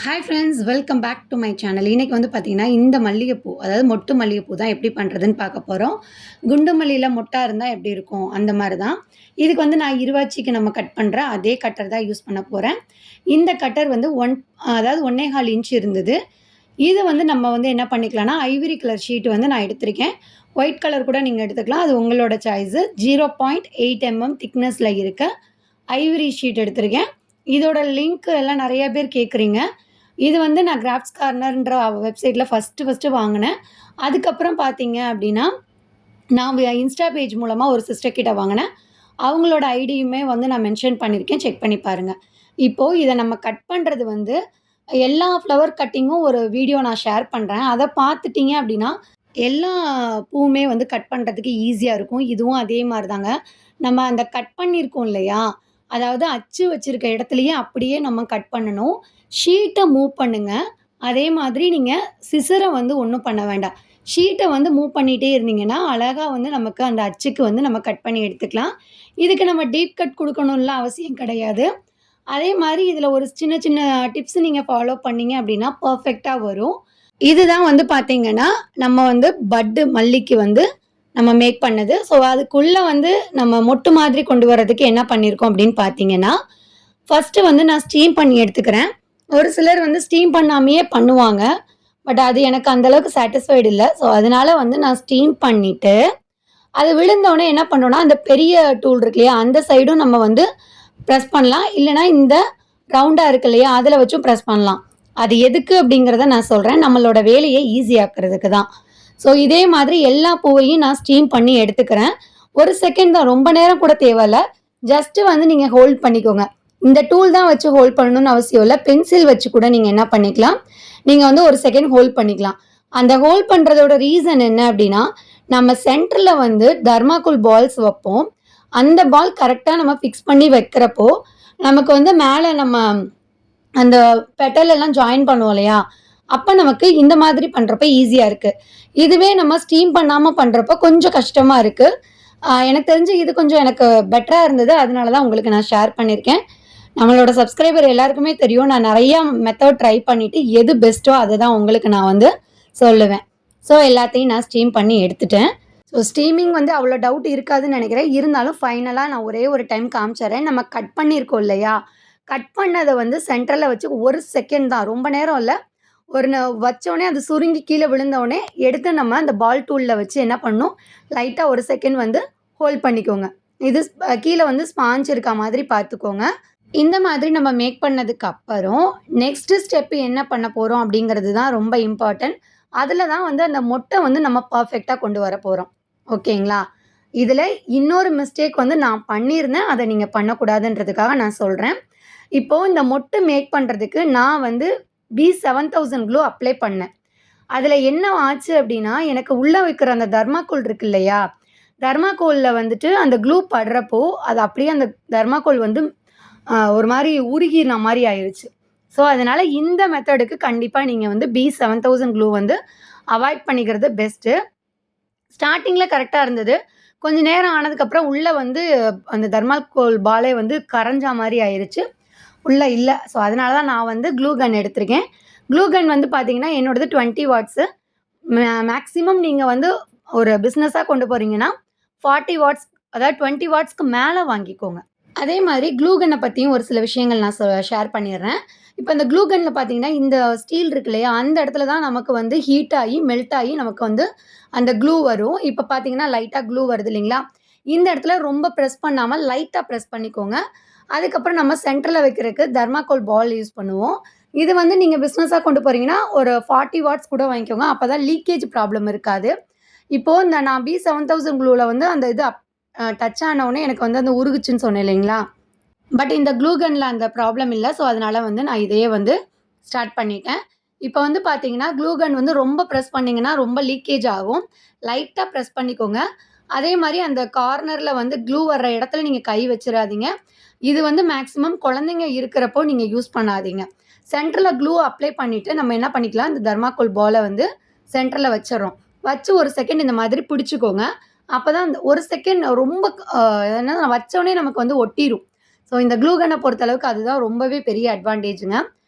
Hi friends, welcome back to my channel. இன்றைக்கி வந்து பார்த்திங்கன்னா, இந்த மல்லிகைப்பூ, அதாவது மொட்டு மல்லிகைப்பூ தான் எப்படி பண்ணுறதுன்னு பார்க்க போகிறோம். குண்டு மல்லியில் மொட்டாக இருந்தால் எப்படி இருக்கும், அந்த மாதிரி தான். இதுக்கு வந்து நான் இருவாச்சிக்கு நம்ம கட் பண்ணுற அதே கட்டர் தான் யூஸ் பண்ண போகிறேன். இந்த கட்டர் வந்து அதாவது 1.25 இன்ச் இருந்தது. இது வந்து நம்ம வந்து என்ன பண்ணிக்கலாம்னா, ஐவரி கலர் ஷீட் வந்து நான் எடுத்திருக்கேன். ஒயிட் கலர் கூட நீங்கள் எடுத்துக்கலாம், அது உங்களோட சாய்ஸு. 0.8 திக்னஸில் இருக்க ஐவரி ஷீட் எடுத்திருக்கேன். இதோட லிங்க் எல்லாம் நிறைய பேர் கேட்குறீங்க. இது வந்து நான் கிராஃப்ட்ஸ் கார்னர்ன்ற வெப்சைட்டில் ஃபஸ்ட்டு வாங்கினேன். அதுக்கப்புறம் பார்த்தீங்க அப்படின்னா, நான் இன்ஸ்டா பேஜ் மூலமாக ஒரு சிஸ்டர் கிட்ட வாங்கினேன். அவங்களோட ஐடியுமே வந்து நான் மென்ஷன் பண்ணியிருக்கேன், செக் பண்ணி பாருங்கள். இப்போது இதை நம்ம கட் பண்ணுறது வந்து எல்லா ஃப்ளவர் கட்டிங்கும் ஒரு வீடியோ நான் ஷேர் பண்ணுறேன். அதை பார்த்துட்டிங்க அப்படின்னா, எல்லா பூவுமே வந்து கட் பண்ணுறதுக்கு ஈஸியாக இருக்கும். இதுவும் அதே மாதிரி தாங்க. நம்ம அந்த கட் பண்ணியிருக்கோம் இல்லையா, அதாவது அச்சு வச்சுருக்க இடத்துலையே அப்படியே நம்ம கட் பண்ணணும். ஷீட்டை மூவ் பண்ணுங்க. அதே மாதிரி நீங்கள் சிசரை வந்து ஒன்றும் பண்ண வேண்டாம். ஷீட்டை வந்து மூவ் பண்ணிகிட்டே இருந்தீங்கன்னா, அழகா வந்து நமக்கு அந்த அச்சுக்கு வந்து நம்ம கட் பண்ணி எடுத்துக்கலாம். இதுக்கு நம்ம டீப் கட் கொடுக்கணும்லாம் அவசியம் கிடையாது. அதே மாதிரி இதில் ஒரு சின்ன சின்ன டிப்ஸ் நீங்கள் ஃபாலோ பண்ணீங்க அப்படின்னா பர்ஃபெக்டாக வரும். இதுதான் வந்து பார்த்தீங்கன்னா, நம்ம வந்து பட்டு மல்லிக்கு வந்து நம்ம மேக் பண்ணது. ஸோ அதுக்குள்ளே வந்து நம்ம மொட்டு மாதிரி கொண்டு வரதுக்கு என்ன பண்ணியிருக்கோம் அப்படின்னு பார்த்தீங்கன்னா, ஃபஸ்ட்டு வந்து நான் ஸ்டீம் பண்ணி எடுத்துக்கிறேன். ஒரு சிலர் வந்து ஸ்டீம் பண்ணாமையே பண்ணுவாங்க. பட் அது எனக்கு அந்தளவுக்கு சாட்டிஸ்ஃபைடு இல்லை. ஸோ அதனால வந்து நான் ஸ்டீம் பண்ணிவிட்டு, அது விழுந்தோடனே என்ன பண்ணுறோன்னா, அந்த பெரிய டூல் இருக்கு இல்லையா, அந்த சைடும் நம்ம வந்து ப்ரெஸ் பண்ணலாம். இல்லைனா இந்த ரவுண்டாக இருக்கு இல்லையா, அதில் வச்சும் ப்ரெஸ் பண்ணலாம். அது எதுக்கு அப்படிங்கிறத நான் சொல்கிறேன். நம்மளோட வேலையை ஈஸியாக்குறதுக்கு தான். ஸோ இதே மாதிரி எல்லா பூவையும் நான் ஸ்டீம் பண்ணி எடுத்துக்கிறேன். ஒரு செகண்ட் தான், ரொம்ப நேரம் கூட தேவையில்ல. ஜஸ்ட்டு வந்து நீங்கள் ஹோல்ட் பண்ணிக்கோங்க. இந்த டூல் தான் வச்சு ஹோல்ட் பண்ணணும்னு அவசியம் இல்லை. பென்சில் வச்சு கூட நீங்கள் என்ன பண்ணிக்கலாம், நீங்கள் வந்து ஒரு செகண்ட் ஹோல்ட் பண்ணிக்கலாம். அந்த ஹோல்ட் பண்ணுறதோட ரீசன் என்ன அப்படின்னா, நம்ம சென்டரில் வந்து தர்மாக்கோல் பால்ஸ் வைப்போம். அந்த பால் கரெக்டாக நம்ம ஃபிக்ஸ் பண்ணி வைக்கிறப்போ, நமக்கு வந்து மேலே நம்ம அந்த பெட்டல் எல்லாம் ஜாயின் பண்ணுவோம் இல்லையா, அப்போ நமக்கு இந்த மாதிரி பண்ணுறப்ப ஈஸியாக இருக்குது. இதுவே நம்ம ஸ்டீம் பண்ணாமல் பண்ணுறப்போ கொஞ்சம் கஷ்டமாக இருக்குது. எனக்கு தெரிஞ்சு இது கொஞ்சம் எனக்கு பெட்டராக இருந்தது. அதனால தான் உங்களுக்கு நான் ஷேர் பண்ணியிருக்கேன். நம்மளோட சப்ஸ்கிரைபர் எல்லாருக்குமே தெரியும், நான் நிறையா மெத்தட் ட்ரை பண்ணிவிட்டு எது பெஸ்ட்டோ அதை தான் உங்களுக்கு நான் வந்து சொல்லுவேன். ஸோ எல்லாத்தையும் நான் ஸ்டீம் பண்ணி எடுத்துட்டேன். ஸோ ஸ்டீமிங் வந்து அவ்வளோ டவுட் இருக்காதுன்னு நினைக்கிறேன். இருந்தாலும் ஃபைனலாக நான் ஒரே ஒரு டைம் காமிச்சிட்றேன். நம்ம கட் பண்ணியிருக்கோம் இல்லையா, கட் பண்ணதை வந்து சென்டரில் வச்சு ஒரு செகண்ட் தான், ரொம்ப நேரம் இல்லை. வச்சோடனே அது சுருங்கி கீழே விழுந்தோடனே எடுத்து நம்ம அந்த பால் டூலில் வச்சு என்ன பண்ணணும், லைட்டாக ஒரு செகண்ட் வந்து ஹோல்ட் பண்ணிக்கோங்க. இது கீழே வந்து ஸ்பாஞ்ச் இருக்க மாதிரி பார்த்துக்கோங்க. இந்த மாதிரி நம்ம மேக் பண்ணதுக்கு அப்புறம் நெக்ஸ்ட்டு ஸ்டெப்பு என்ன பண்ண போகிறோம் அப்படிங்கிறது தான் ரொம்ப இம்பார்ட்டன்ட். அதில் தான் வந்து அந்த மொட்டை வந்து நம்ம பர்ஃபெக்டாக கொண்டு வர போகிறோம். ஓகேங்களா? இதில் இன்னொரு மிஸ்டேக் வந்து நான் பண்ணியிருந்தேன், அதை நீங்கள் பண்ணக்கூடாதுன்றதுக்காக நான் சொல்கிறேன். இப்போது இந்த மொட்டு மேக் பண்ணுறதுக்கு நான் வந்து B7000 க்ளூ அப்ளை பண்ணேன். அதில் என்ன ஆச்சு அப்படின்னா, எனக்கு உள்ளே வைக்கிற அந்த தர்மாக்கோல் இருக்கு இல்லையா, தர்மாக்கோலில் வந்துட்டு அந்த க்ளூ படுறப்போ அது அப்படியே அந்த தர்மாக்கோல் வந்து ஒரு மாதிரி உருகின மாதிரி ஆயிடுச்சு. ஸோ அதனால் இந்த மெத்தடுக்கு கண்டிப்பாக நீங்கள் வந்து B7000 க்ளூ வந்து அவாய்ட் பண்ணிக்கிறது பெஸ்ட்டு. ஸ்டார்டிங்கில் கரெக்டாக இருந்தது. கொஞ்சம் நேரம் ஆனதுக்கப்புறம் உள்ளே வந்து அந்த தர்மாக்கோல் பாலே வந்து கரைஞ்சா மாதிரி ஆயிடுச்சு, உள்ளே இல்லை. ஸோ அதனால தான் நான் வந்து க்ளூ கன் எடுத்திருக்கேன். க்ளூ கன் வந்து பார்த்தீங்கன்னா என்னோடது 20 வாட்ஸு. மேக்ஸிமம் நீங்கள் வந்து ஒரு பிஸ்னஸாக கொண்டு போகிறீங்கன்னா 40 வாட்ஸ், அதாவது 20 வாட்ஸ்க்கு மேலே வாங்கிக்கோங்க. அதே மாதிரி க்ளூ கன்னை பற்றியும் ஒரு சில விஷயங்கள் நான் ஷேர் பண்ணிடுறேன். இப்போ இந்த க்ளூ கன்னில் பார்த்தீங்கன்னா, இந்த ஸ்டீல் இருக்கு இல்லையா, அந்த இடத்துல தான் நமக்கு வந்து ஹீட் ஆகி மெல்ட் ஆகி நமக்கு வந்து அந்த க்ளூ வரும். இப்போ பார்த்தீங்கன்னா லைட்டாக க்ளூ வருது இல்லைங்களா, இந்த இடத்துல ரொம்ப ப்ரெஸ் பண்ணாமல் லைட்டாக ப்ரெஸ் பண்ணிக்கோங்க. அதுக்கப்புறம் நம்ம சென்டரில் வைக்கிறதுக்கு தர்மாக்கோல் பால் யூஸ் பண்ணுவோம். இது வந்து நீங்கள் பிஸ்னஸாக கொண்டு போகிறீங்கன்னா ஒரு 40 வாட்ஸ் கூட வாங்கிக்கோங்க. அப்போ தான் லீக்கேஜ் ப்ராப்ளம் இருக்காது. இப்போது இந்த நான் B7000 க்ளூவில் வந்து அந்த இது டச் ஆனவுடனே எனக்கு வந்து அந்த உருகுச்சுன்னு சொன்னேன் இல்லைங்களா, பட் இந்த க்ளூ கன்னில் அந்த ப்ராப்ளம் இல்லை. ஸோ அதனால் வந்து நான் இதையே வந்து ஸ்டார்ட் பண்ணிட்டேன். இப்போ வந்து பார்த்தீங்கன்னா, க்ளூ கன் வந்து ரொம்ப ப்ரெஸ் பண்ணிங்கன்னா ரொம்ப லீக்கேஜ் ஆகும். லைட்டாக ப்ரெஸ் பண்ணிக்கோங்க. அதே மாதிரி அந்த கார்னரில் வந்து க்ளூ வர்ற இடத்துல நீங்கள் கை வச்சிடாதீங்க. இது வந்து மேக்ஸிமம் குழந்தைங்க இருக்கிறப்போ நீங்கள் யூஸ் பண்ணாதீங்க. சென்டரில் க்ளூ அப்ளை பண்ணிவிட்டு நம்ம என்ன பண்ணிக்கலாம், இந்த தர்மாக்கோல் பாலை வந்து சென்டரில் வச்சிடறோம். வச்சு ஒரு செகண்ட் இந்த மாதிரி பிடிச்சிக்கோங்க. அப்போ தான் அந்த ஒரு செகண்ட் ரொம்ப என்ன வச்சோடனே நமக்கு வந்து ஒட்டிடும். ஸோ இந்த க்ளூ கன்னை பொறுத்தளவுக்கு அதுதான் ரொம்பவே பெரிய அட்வான்டேஜுங்க.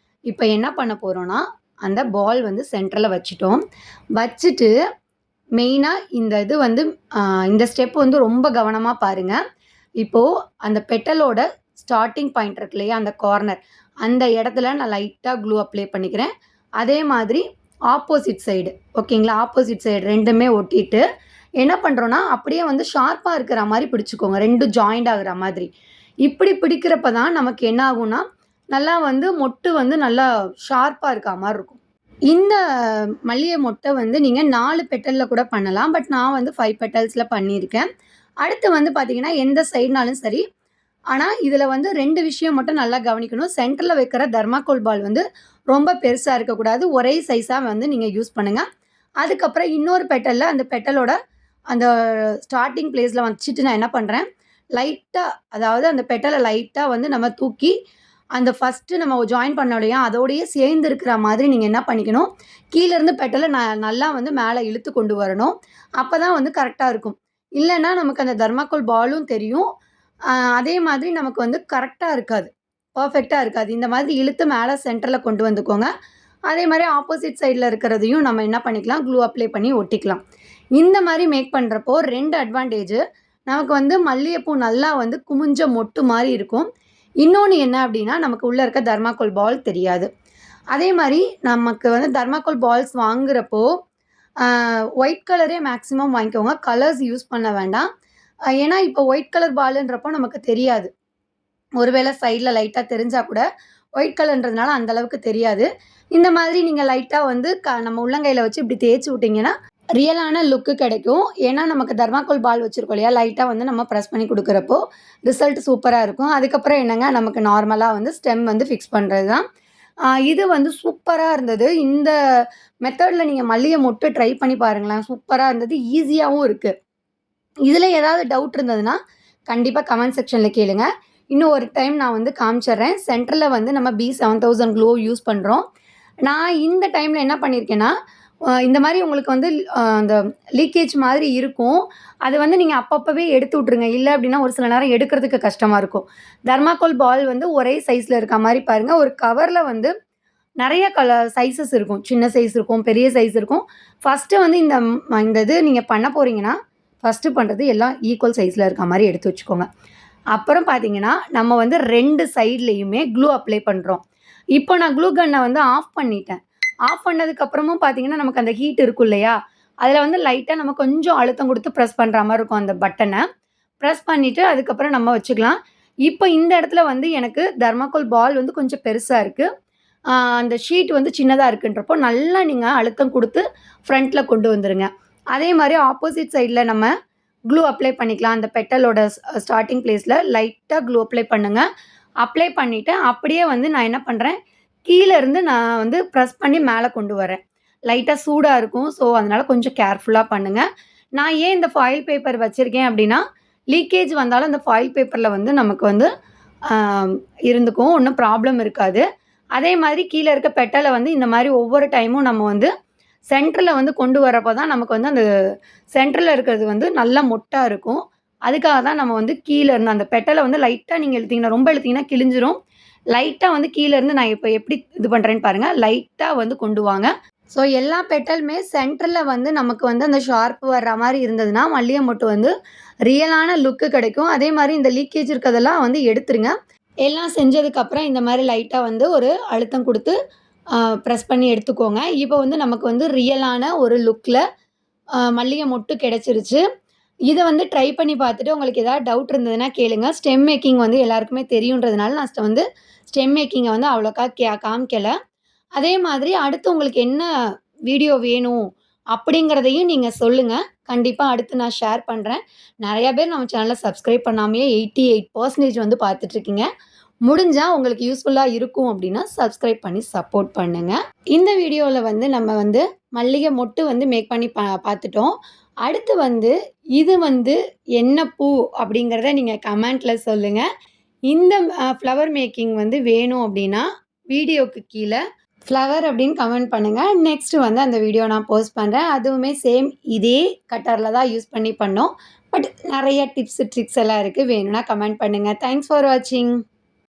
இப்போ என்ன பண்ண போகிறோன்னா அந்த பால் வந்து சென்டரில் வச்சுட்டோம். வச்சுட்டு மெயினாக இந்த இது வந்து இந்த ஸ்டெப் வந்து ரொம்ப கவனமாக பாருங்கள். இப்போது அந்த பெட்டலோட ஸ்டார்ட்டிங் பாயிண்ட் இருக்கு இல்லையா, அந்த கார்னர் அந்த இடத்துல நான் லைட்டாக க்ளூ அப்ளை பண்ணிக்கிறேன். அதே மாதிரி ஆப்போசிட் சைடு ஓகேங்களா, ஆப்போசிட் சைடு ரெண்டுமே ஒட்டிட்டு என்ன பண்ணுறோன்னா அப்படியே வந்து ஷார்ப்பாக இருக்கிற மாதிரி பிடிச்சிக்கோங்க, ரெண்டும் ஜாயிண்ட் ஆகுற மாதிரி. இப்படி பிடிக்கிறப்ப தான் நமக்கு என்ன ஆகும்னா நல்லா வந்து மொட்டு வந்து நல்லா ஷார்ப்பாக இருக்கா மாதிரி இருக்கும். இந்த மல்லிகை மொட்டை வந்து நீங்கள் 4 பெட்டலில் கூட பண்ணலாம். பட் நான் வந்து 5 பெட்டல்ஸில் பண்ணியிருக்கேன். அடுத்து வந்து பார்த்தீங்கன்னா எந்த சைடுனாலும் சரி. ஆனால் இதில் வந்து 2 விஷயம் மட்டும் நல்லா கவனிக்கணும். சென்டரில் வைக்கிற தர்மாக்கோல் பால் வந்து ரொம்ப பெருசாக இருக்கக்கூடாது. ஒரே சைஸாக வந்து நீங்கள் யூஸ் பண்ணுங்கள். அதுக்கப்புறம் இன்னொரு பெட்டலில் அந்த பெட்டலோட அந்த ஸ்டார்ட்டிங் பிளேஸில் வச்சுட்டு நான் என்ன பண்ணுறேன், லைட்டாக அதாவது அந்த பெட்டலை லைட்டாக வந்து நம்ம தூக்கி அந்த ஃபஸ்ட்டு நம்ம ஜாயின் பண்ணோம் இல்லையா, அதோடையே சேர்ந்து இருக்கிற மாதிரி நீங்கள் என்ன பண்ணிக்கணும், கீழேருந்து பெட்டலை நல்லா வந்து மேலே இழுத்து கொண்டு வரணும். அப்போ தான் வந்து கரெக்டாக இருக்கும். இல்லைன்னா நமக்கு அந்த தர்மாக்கோல் பாலும் தெரியும். அதே மாதிரி நமக்கு வந்து கரெக்டாக இருக்காது, பர்ஃபெக்டாக இருக்காது. இந்த மாதிரி இழுத்து மேலே சென்டரில் கொண்டு வந்துக்கோங்க. அதே மாதிரி ஆப்போசிட் சைடில் இருக்கிறதையும் நம்ம என்ன பண்ணிக்கலாம், க்ளூ அப்ளை பண்ணி ஒட்டிக்கலாம். இந்த மாதிரி மேக் பண்ணுறப்போ 2 அட்வான்டேஜு. நமக்கு வந்து மல்லிகைப்பூ நல்லா வந்து குமிஞ்ச மொட்டு மாதிரி இருக்கும். இன்னொன்று என்ன அப்படின்னா, நமக்கு உள்ளே இருக்க தர்மாக்கோல் பால் தெரியாது. அதே மாதிரி நமக்கு வந்து தர்மாக்கோல் பால்ஸ் வாங்குறப்போ ஒயிட் கலரே மேக்ஸிமம் வாங்கிக்கோங்க. கலர்ஸ் யூஸ் பண்ண வேண்டாம். ஏன்னா இப்போ ஒயிட் கலர் பாலுன்றப்போ நமக்கு தெரியாது. ஒருவேளை சைடில் லைட்டாக தெரிஞ்சால் கூட ஒயிட் கலர்ன்றதுனால அந்தளவுக்கு தெரியாது. இந்த மாதிரி நீங்கள் லைட்டாக வந்து நம்ம உள்ளங்கையில் வச்சு இப்படி தேய்ச்சி விட்டிங்கன்னா ரியலான லுக்கு கிடைக்கும். ஏன்னா நமக்கு தர்மாக்கோல் பால் வச்சுருக்கோம் இல்லையா, லைட்டாக வந்து நம்ம ப்ரெஸ் பண்ணி கொடுக்குறப்போ ரிசல்ட் சூப்பராக இருக்கும். அதுக்கப்புறம் என்னங்க, நமக்கு நார்மலாக வந்து ஸ்டெம் வந்து ஃபிக்ஸ் பண்ணுறது தான். இது வந்து சூப்பராக இருந்தது. இந்த மெத்தடில் நீங்கள் மல்லிகை மொட்டு ட்ரை பண்ணி பாருங்களேன், சூப்பராக இருந்தது. ஈஸியாகவும் இருக்குது. இதில் ஏதாவது டவுட் இருந்ததுன்னா கண்டிப்பாக கமெண்ட் செக்ஷனில் கேளுங்க. இன்னும் ஒரு டைம் நான் வந்து காமிச்சிட்றேன். சென்டரில் வந்து நம்ம B7000 க்ளோ யூஸ் பண்ணுறோம். நான் இந்த டைமில் என்ன பண்ணியிருக்கேன்னா, இந்த மாதிரி உங்களுக்கு வந்து அந்த லீக்கேஜ் மாதிரி இருக்கும். அது வந்து நீங்கள் அப்பப்போவே எடுத்து விட்ருங்க. இல்லை அப்படின்னா ஒரு சில நேரம் எடுக்கிறதுக்கு கஷ்டமாக இருக்கும். தர்மாக்கோல் பால் வந்து ஒரே சைஸில் இருக்க மாதிரி பாருங்கள். ஒரு கவரில் வந்து நிறைய சைஸஸ் இருக்கும். சின்ன சைஸ் இருக்கும், பெரிய சைஸ் இருக்கும். ஃபஸ்ட்டு வந்து இந்த இது நீங்கள் பண்ண போகிறீங்கன்னா, ஃபஸ்ட்டு பண்ணுறது எல்லாம் ஈக்குவல் சைஸில் இருக்க மாதிரி எடுத்து வச்சுக்கோங்க. அப்புறம் பார்த்தீங்கன்னா, நம்ம வந்து 2 சைட்லேயுமே க்ளூ அப்ளை பண்ணுறோம். இப்போ நான் க்ளூ கன்னை வந்து ஆஃப் பண்ணிட்டேன். ஆஃப் பண்ணதுக்கப்புறமும் பார்த்தீங்கன்னா, நமக்கு அந்த ஹீட் இருக்கும் இல்லையா, அதில் வந்து லைட்டாக நம்ம கொஞ்சம் அழுத்தம் கொடுத்து ப்ரெஸ் பண்ணுற மாதிரி இருக்கும் அந்த பட்டனை. ப்ரெஸ் பண்ணிவிட்டு அதுக்கப்புறம் நம்ம வச்சுக்கலாம். இப்போ இந்த இடத்துல வந்து எனக்கு தர்மாக்கோல் பால் வந்து கொஞ்சம் பெருசாக இருக்குது. அந்த ஷீட் வந்து சின்னதாக இருக்குன்றப்போ நல்லா நீங்கள் அழுத்தம் கொடுத்து ஃப்ரண்ட்டில் கொண்டு வந்துடுங்க. அதே மாதிரி ஆப்போசிட் சைடில் நம்ம க்ளூ அப்ளை பண்ணிக்கலாம். அந்த பெட்டலோட ஸ்டார்ட்டிங் பிளேஸில் லைட்டாக க்ளூ அப்ளை பண்ணுங்கள். அப்ளை பண்ணிவிட்டு அப்படியே வந்து நான் என்ன பண்ணுறேன், கீழேருந்து நான் வந்து ப்ரெஸ் பண்ணி மேலே கொண்டு வரேன். லைட்டாக சூடாக இருக்கும். ஸோ அதனால் கொஞ்சம் கேர்ஃபுல்லாக பண்ணுங்கள். நான் ஏன் இந்த ஃபாயில் பேப்பர் வச்சுருக்கேன் அப்படின்னா, லீக்கேஜ் வந்தாலும் அந்த ஃபாயில் பேப்பரில் வந்து நமக்கு வந்து இருந்துக்கும், ஒன்றும் ப்ராப்ளம் இருக்காது. அதே மாதிரி கீழே இருக்க பெட்டலை வந்து இந்த மாதிரி ஒவ்வொரு டைமும் நம்ம வந்து சென்டரில் வந்து கொண்டு வரப்போ தான் நமக்கு வந்து அந்த சென்டரில் இருக்கிறது வந்து நல்லா மொட்டாக இருக்கும். அதுக்காக தான் நம்ம வந்து கீழே இருந்து அந்த பெட்டலை வந்து லைட்டாக நீங்கள் இழுத்தீங்கன்னா, ரொம்ப இழுத்தீங்கன்னா கிழிஞ்சிரும். லைட்டாக வந்து கீழேருந்து நான் இப்போ எப்படி இது பண்ணுறேன்னு பாருங்கள். லைட்டாக வந்து கொண்டு வாங்க. ஸோ எல்லா பெட்டலுமே சென்டரில் வந்து நமக்கு வந்து அந்த ஷார்ப்பு வர்ற மாதிரி இருந்ததுன்னா மல்லிகை மொட்டு வந்து ரியலான லுக்கு கிடைக்கும். அதே மாதிரி இந்த லீக்கேஜ் இருக்கிறதெல்லாம் வந்து எடுத்துருங்க. எல்லாம் செஞ்சதுக்கப்புறம் இந்த மாதிரி லைட்டாக வந்து ஒரு அழுத்தம் கொடுத்து ப்ரெஸ் பண்ணி எடுத்துக்கோங்க. இப்போ வந்து நமக்கு வந்து ரியலான ஒரு லுக்கில் மல்லிகை மொட்டு கிடச்சிருச்சு. இதை வந்து ட்ரை பண்ணி பார்த்துட்டு உங்களுக்கு ஏதாவது டவுட் இருந்ததுன்னா கேளுங்க. ஸ்டெம் மேக்கிங் வந்து எல்லாருக்குமே தெரியுன்றதுனால நான் வந்து ஸ்டெம் மேக்கிங்கை வந்து அவ்வளோக்கா காமிக்கலை. அதே மாதிரி அடுத்து உங்களுக்கு என்ன வீடியோ வேணும் அப்படிங்கிறதையும் நீங்கள் சொல்லுங்கள். கண்டிப்பாக அடுத்து நான் ஷேர் பண்ணுறேன். நிறையா பேர் நம்ம சேனலை சப்ஸ்கிரைப் பண்ணாமையே 88% வந்து பார்த்துட்ருக்கீங்க. முடிஞ்சால் உங்களுக்கு யூஸ்ஃபுல்லாக இருக்கும் அப்படின்னா சப்ஸ்கிரைப் பண்ணி சப்போர்ட் பண்ணுங்கள். இந்த வீடியோவில் வந்து நம்ம வந்து மல்லிகை மொட்டு வந்து மேக் பண்ணி பார்த்துட்டோம். அடுத்து வந்து இது வந்து என்ன பூ அப்படிங்கிறத நீங்கள் கமெண்ட்டில் சொல்லுங்கள். இந்த ஃப்ளவர் மேக்கிங் வந்து வேணும் அப்படின்னா வீடியோவுக்கு கீழே ஃப்ளவர் அப்படின்னு கமெண்ட் பண்ணுங்கள். நெக்ஸ்ட்டு வந்து அந்த வீடியோ நான் போஸ்ட் பண்ணுறேன். அதுவுமே சேம் இதே கட்டரில் தான் யூஸ் பண்ணி பண்ணோம். பட் நிறைய டிப்ஸு ட்ரிக்ஸ் எல்லாம் இருக்குது. வேணும்னா கமெண்ட் பண்ணுங்கள். தேங்க்ஸ் ஃபார் வாட்சிங்.